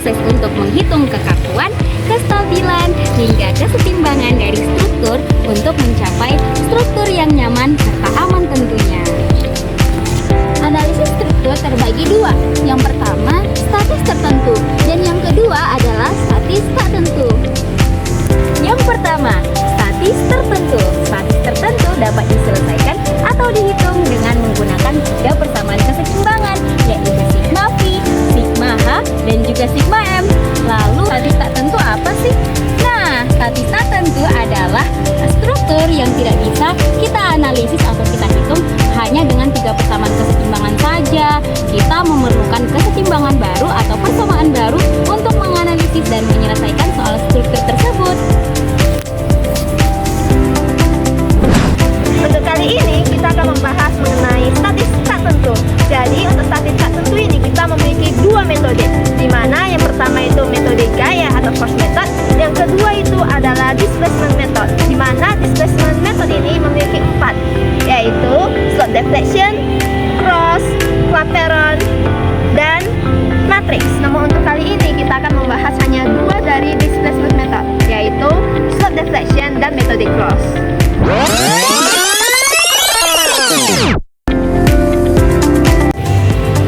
proses untuk menghitung kekakuan, kestabilan, hingga kesetimbangan dari struktur untuk mencapai struktur yang nyaman serta aman tentunya. Analisis struktur terbagi dua. Yang pertama, statis tertentu, dan yang kedua adalah statis tak tentu. Yang pertama, statis tertentu. Statis tertentu dapat diselesaikan atau dihitung dengan menggunakan tiga persamaan keseimbangan, yaitu sigma phi, sigma h, dan juga sigma m. Lalu statis tak tentu apa sih? Nah, statis tak tentu adalah struktur yang tidak bisa kita analisis atau kita hitung hanya dengan tiga persamaan keseimbangan saja. Kita memerlukan keseimbangan baru atau persamaan baru untuk menganalisis dan menyelesaikan soal struktur tersebut. Untuk kali ini kita akan membahas mengenai statis tak tentu. Jadi untuk statis tak tentu ini kita memiliki dua metode, di mana yang pertama itu metode gaya atau force method, yang kedua itu adalah displacement method, di mana displacement method ini memiliki empat, yaitu slot deflection, cross, clapeyron, dan matrix. Namun untuk kali ini kita akan membahas hanya dua dari displacement method, yaitu slot deflection dan metode cross.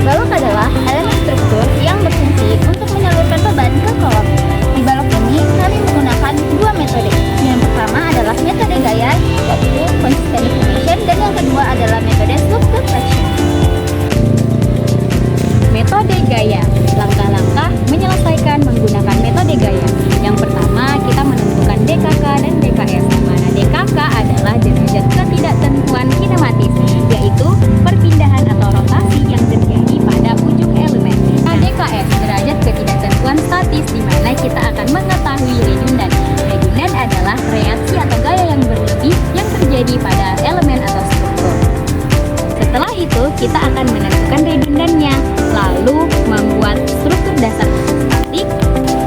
Balok adalah elemen struktur yang berfungsi untuk menyalurkan beban ke kolom. Di balok ini kami menggunakan dua metode. Yang pertama adalah metode gaya, yaitu consistent deformation, dan yang kedua adalah metode slope deflection. Metode gaya, langkah-langkah menyelesaikan menggunakan metode gaya. Yang pertama, kita menentukan DKK dan DKS, di mana DKK adalah derajat ketidaktentuan kinematis, yaitu perpindahan atau rotasi yang terjadi pada ujung elemen. Nah, DKS derajat ketidaktentuan statis, di mana kita akan mengetahui redundan. Redundan adalah reaksi atau gaya yang berlebih yang terjadi pada elemen atau struktur. Setelah itu, kita akan menentukan redundannya, lalu membuat struktur dasar khusus statik.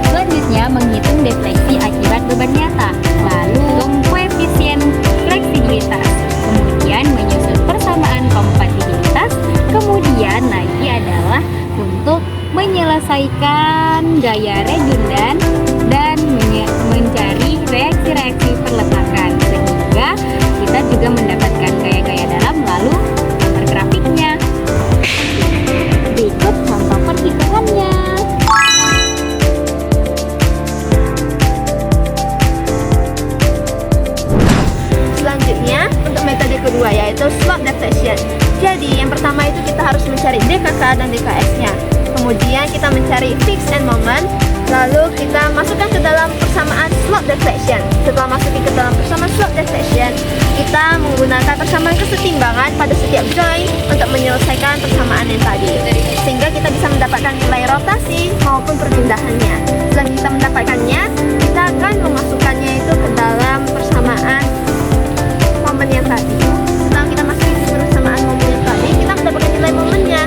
Selanjutnya, menghitung defleksi akibat beban nyata, lalu koefisien fleksibilitas, kemudian menyusun persamaan kompatibilitas, kemudian lagi adalah untuk menyelesaikan gaya redundan dan mencari reaksi-reaksi perletakan, sehingga kita juga mendapatkan gaya-gaya dalam, lalu gambar grafiknya. Berikut contoh perhitungannya. Selanjutnya, untuk metode kedua yaitu slot deflection. Jadi, yang pertama itu kita harus mencari DKK dan DKS-nya. Kemudian kita mencari fix and moment, lalu kita masukkan ke dalam persamaan slot deflection. Setelah masukin ke dalam persamaan slot deflection, kita menggunakan persamaan kesetimbangan pada setiap join untuk menyelesaikan persamaan yang tadi, sehingga kita bisa mendapatkan nilai rotasi maupun perpindahannya. Setelah kita mendapatkannya, kita akan memasukkannya itu ke dalam persamaan momen yang tadi. Setelah kita masukin ke persamaan momen yang tadi, kita mendapatkan nilai momennya.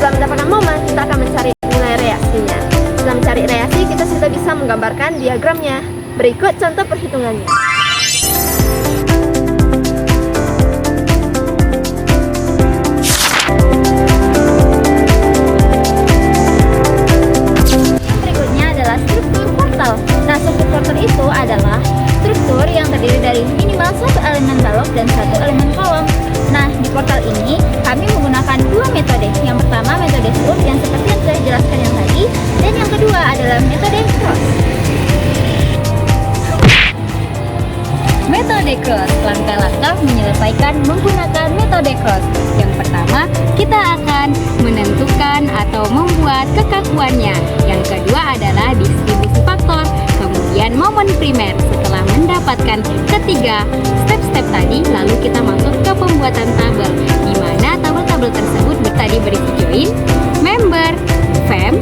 Setelah mendapatkan momen, kita akan mencari nilai reaksinya. Setelah mencari reaksi, kita sudah bisa menggambarkan diagramnya. Berikut contoh perhitungannya. Berikutnya adalah struktur portal. Nah, struktur portal itu adalah struktur yang terdiri dari minimal satu elemen balok dan satu elemen kolom. Nah, di portal ini kami menggunakan dua metode. Yang pertama metode slope yang seperti yang sudah dijelaskan yang tadi, dan yang kedua adalah metode cross. Metode cross, langkah-langkah menyelesaikan menggunakan metode cross. Yang pertama, kita akan menentukan atau membuat kekakuannya. Yang kedua adalah distribusi faktor, kemudian momen primer. Setelah mendapatkan ketiga step-step tadi, lalu kita masuk ke pembuatan tabel, di mana tabel-tabel tersebut tadi berisi join, member, fem,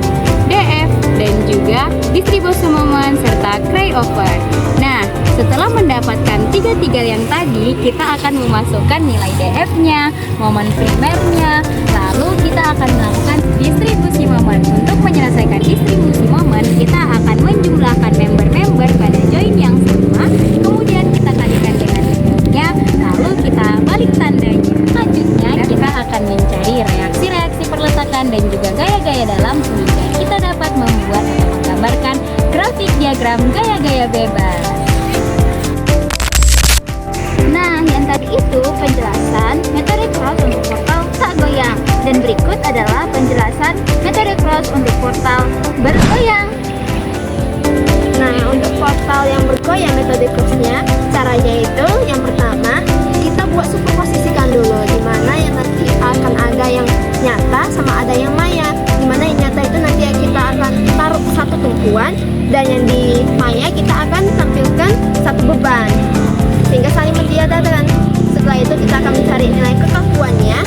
df, dan juga distribusi momen serta crossover. Nah, setelah mendapatkan tiga-tiga yang tadi, kita akan memasukkan nilai df-nya, momen primernya, lalu kita akan melakukan distribusi momen. Untuk menyelesaikan distribusi momen, kita akan menjumlahkan member-member pada join yang sama, kemudian kita kalikan dengan nilainya, lalu kita balik tandanya. Selanjutnya, kita akan mencari reaksi-reaksi perletakan dan juga gaya-gaya dalam, sehingga kita dapat membuat gaya-gaya bebas. Nah, yang tadi itu penjelasan metode cross untuk portal tak goyang. Dan berikut adalah penjelasan metode cross untuk portal bergoyang. Nah, untuk portal yang bergoyang metode crossnya, caranya itu yang pertama kita buat superposisikan dulu, dimana yang nanti akan ada yang nyata sama ada yang maya. Dimana yang nyata itu nanti kita akan taruh satu tumpuan, dan yang di maya kita akan tampilkan satu beban sehingga saling mentiadakan. Setelah itu kita akan mencari nilai kekakuannya,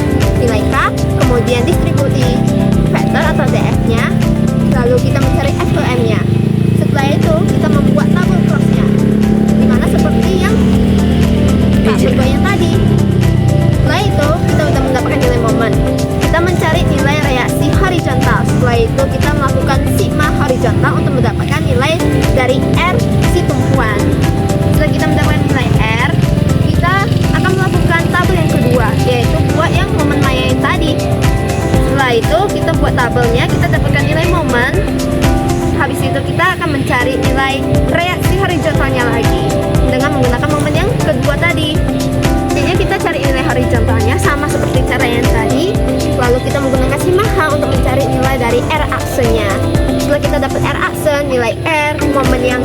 nilai K, kemudian distribusi vektor atau DF-nya, lalu kita mencari F to M-nya. Setelah itu kita membuat tabel cross-nya, dimana seperti yang bergoyang tadi. Setelah itu kita sudah mendapatkan nilai momen. Kita mencari nilai reaksi horizontal. Setelah itu kita melakukan sigma horizontal untuk mendapatkan nilai dari R si tumpuan. Setelah kita mendapatkan nilai R, kita akan melakukan tabel yang kedua, yaitu buat yang momen maya yang tadi. Setelah itu kita buat tabelnya, kita dapatkan nilai momen. Habis itu kita akan mencari nilai reaksi horizontalnya lagi dengan menggunakan momen yang kedua tadi. Intinya kita cari nilai horizontalnya sama seperti cara yang tadi. Lalu kita menggunakan sigma H untuk mencari nilai dari R aksennya. Setelah kita dapat R aksen, nilai R, momen yang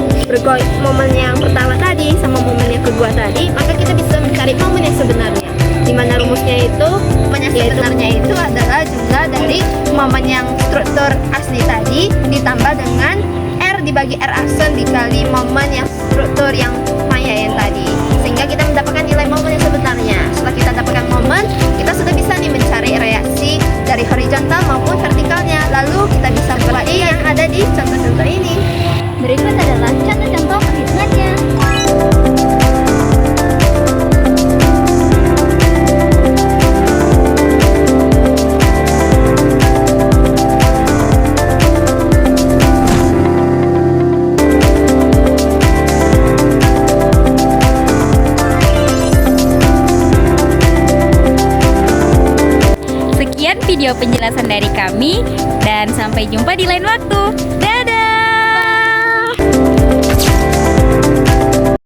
pertama tadi sama momen yang kedua tadi, maka kita bisa mencari momen yang sebenarnya. Di mana rumusnya itu, momen yang sebenarnya itu adalah jumlah dari momen yang struktur asli tadi ditambah dengan R dibagi R aksen dikali momen yang struktur yang maya yang tadi, sehingga kita mendapatkan nilai momen yang sebenarnya. Setelah kita dapatkan momen, kita sudah bisa nih mencari reaksi dari horizontal maupun vertikalnya. Lalu kita bisa buat yang ada di contoh-contoh ini. Berikut adalah contoh-contoh perhitungannya. Sekian video penjelasan dari kami, dan sampai jumpa di lain waktu.